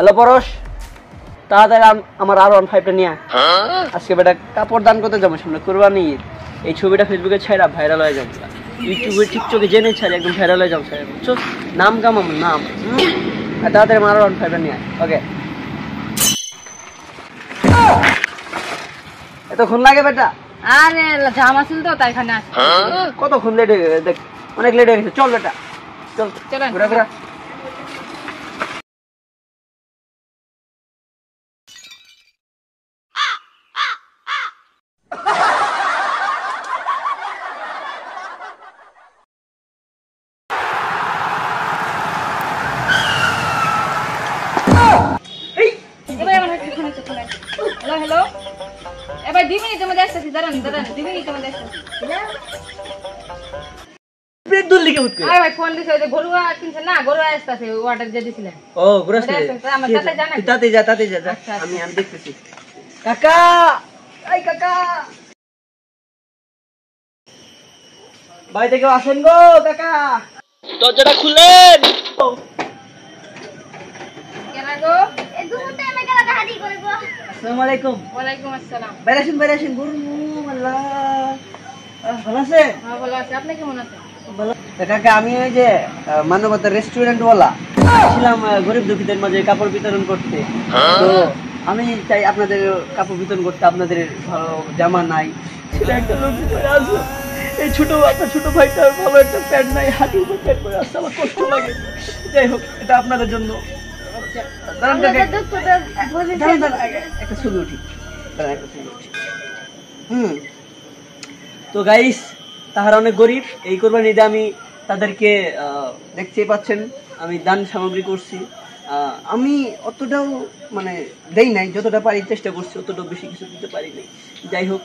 Hello পরশ, তাড়াতাড়ি আমার R15টা নিয়ে আজকে বেটা কাপড় দান করতে যাবো, সামনে কুরবানি ঈদ। এই ছবিটা ফেসবুকে ছাড়া ভাইরাল হয়ে যাবো, ইউটিউবে টিকটকে জেনে ছাড়ি একদম ভাইরাল হয়ে যাবো স্যার, বুঝছো? নাম কাম আমার নাম। তাড়াতাড়ি আমার R15টা নিয়ে। ওকে, এতক্ষণ লাগে বেটা? আরে জাম আছিল তো তাই এখানে আসছি। কতক্ষণ লেট হয়ে গেছে, দেখ অনেক লেট হয়ে গেছে। চল বেটা চল, চলেন। ঘুরা ঘুরা। হ্যালো হ্যালো, এবার 2 মিনিটের মধ্যে আসতেছি। দাঁড়ান 2 মিনিটের মধ্যে আসতেছি। ব্রেক দূর লিখে উঠবে। আরে ভাই ফোন দিছে, ওই যে গরুয়া কিনছে না, গরুয়া আসতেছে, অর্ডার দিয়ে দিছিলেন। ও ঘুরাস না, আমার সাথে জানা। তাতে যা তাতে যা। আচ্ছা, আমি দেখতেছি। কাকা, এই কাকা, বাড়িতে কেউ আসেন গো? কাকা দরজাটা খুলেন। কেন গো? আসসালামু আলাইকুম। ওয়ালাইকুম আসসালাম। বাইরে আসেন। গরু আল্লাহ, ভালো আছে? হ্যাঁ ভালো আছি, আপনি কেমন আছেন? ভালো। কাকা আমি ওই যে মানবতা রেস্টুরেন্ট ওয়ালা ছিলাম, গরিব দুঃখীদের মাঝে কাপড় বিতরণ করতে। তো আমি চাই আপনাদের কাপড় বিতরণ করতে, আপনাদের জামা নাই, সেটা একটা লোক করে আসো। এই আপনার ছোট ভাইটার ভালো একটা প্যান্ট নাই, হাঁটুর উপর প্যান্ট করে আসছে, আমার কষ্ট লাগে। যাই হোক, এটা আপনাদের জন্য। একটা ছবি উঠি। তো গাইস, তাহারা অনেক গরিব। এই কোরবানি ঈদে আমি তাদেরকে দেখতেই পাচ্ছেন আমি দান সামগ্রী করছি। আমি অতটাও মানে দেই নাই, যতটা পারি চেষ্টা করছি, অতটাও বেশি কিছু দিতে পারি নাই। যাই হোক,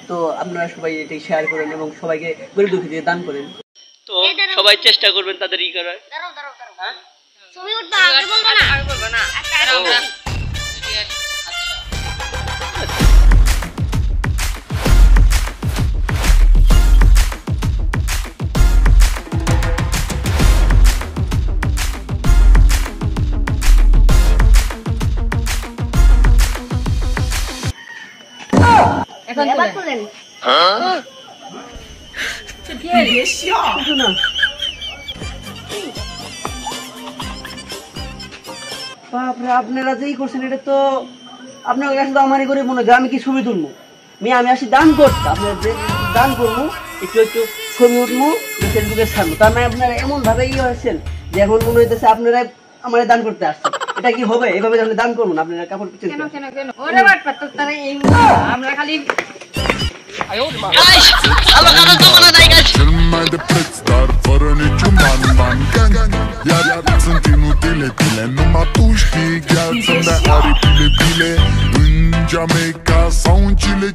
তো আপনারা সবাই এটাই শেয়ার করেন এবং সবাইকে গরিব দুঃখী দিয়ে দান করেন। তো সবাই চেষ্টা করবেন তাদের ই করার। হ্যাঁ, ছবি উঠবা, আগে বলবো না। আগে বলবো না। আচ্ছা এখন তুলেন। বাপরে, আপনারা যেই করছেন এটা তো আপনার কাছে তো আমারই করে মনে হয় আমি কি ছবি তুলবো? আমি আসি দান করতে, আপনার যে দান করবো, একটু ছবি উঠবো, ফেসবুকে ছাড়বো। তার মানে আপনারা এমন ভাবে হয়েছেন যে এখন মনে হইতেছে আপনারা আমার দান করতে আসছেন। এটা কি হবে? এভাবে যখন দান করবো না, আপনারা কাপড় পিছিয়ে কেন ওরে বাট পাত তারা এই আমরা খালি de plötsligt förrän i man Ja, sunt inutile, numai tu știi Gheață-mi de ari pile, în Jamaica sau în Chile